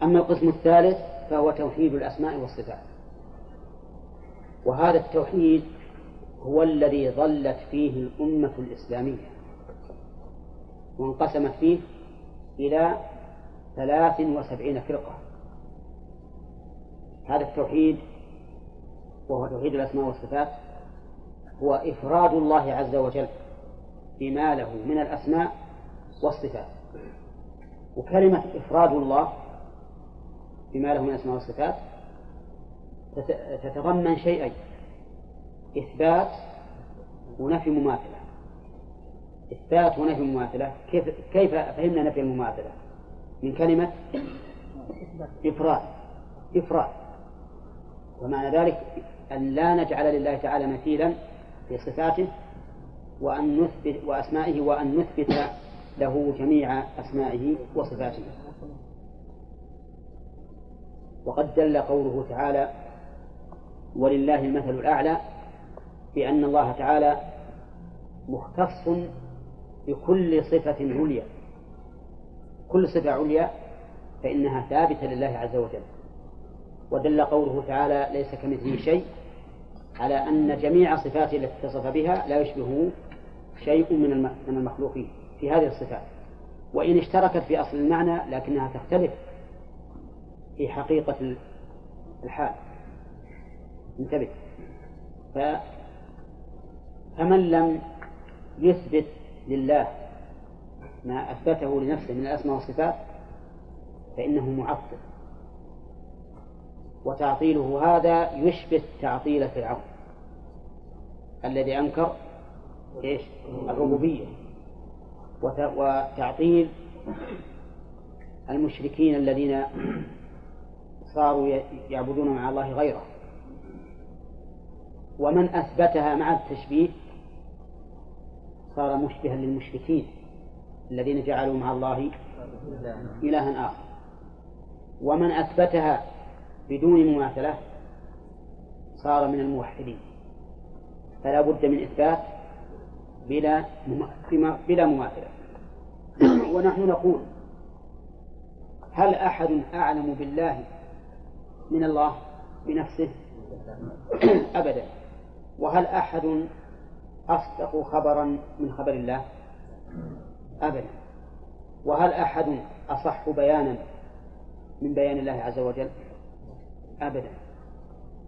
أما القسم الثالث فهو توحيد الأسماء والصفات، وهذا التوحيد هو الذي ظلت فيه الأمة الإسلامية، وانقسمت فيه إلى 73 فرقة. هذا التوحيد وهو توحيد الأسماء والصفات هو إفراد الله عز وجل بما له من الأسماء والصفات. وكلمة إفراد الله بما له من الأسماء والصفات تتضمن شيئين: إثبات ونفي مماثلة. إثبات ونفي مماثلة. كيف فهمنا نفي المماثلة؟ من كلمة إفراد، ومعنى ذلك أن لا نجعل لله تعالى مثيلا في صفاته وأن نثبت وأسمائه، وأن نثبت له جميع أسمائه وصفاته. وقد دل قوله تعالى: ولله المثل الأعلى، بأن الله تعالى مختص بكل صفة عليا. كل صفة عليا فإنها ثابتة لله عز وجل. ودل قوله تعالى: ليس كمثله شيء، على أن جميع صفاته التي اتصف بها لا يشبهه شيء من المخلوقين في هذه الصفات، وإن اشتركت في أصل المعنى لكنها تختلف في حقيقة الحال. انتبه. فمن لم يثبت لله ما أثبته لنفسه من الأسماء والصفات فإنه معطل، وتعطيله هذا يشبه تعطيل فرعون الذي أنكر الربوبية، وتعطيل المشركين الذين صاروا يعبدون مع الله غيره. ومن أثبتها مع التشبيه صار مشبها للمشركين الذين جعلوا مع الله إلها آخر. ومن أثبتها بدون مماثلة صار من الموحدين. فلا بد من إثبات بلا مماثلة. ونحن نقول: هل أحد أعلم بالله من الله بنفسه؟ أبدا. وهل أحد أصدق خبرا من خبر الله؟ أبدا. وهل أحد أصح بيانا من بيان الله عز وجل؟ أبدا.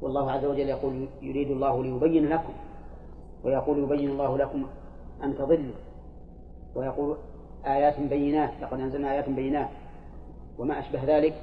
والله عز وجل يقول: يريد الله ليبين لكم، ويقول: يبين الله لكم أن تضلوا، ويقول: آيات بينات، لقد أنزلنا آيات بينات، وما أشبه ذلك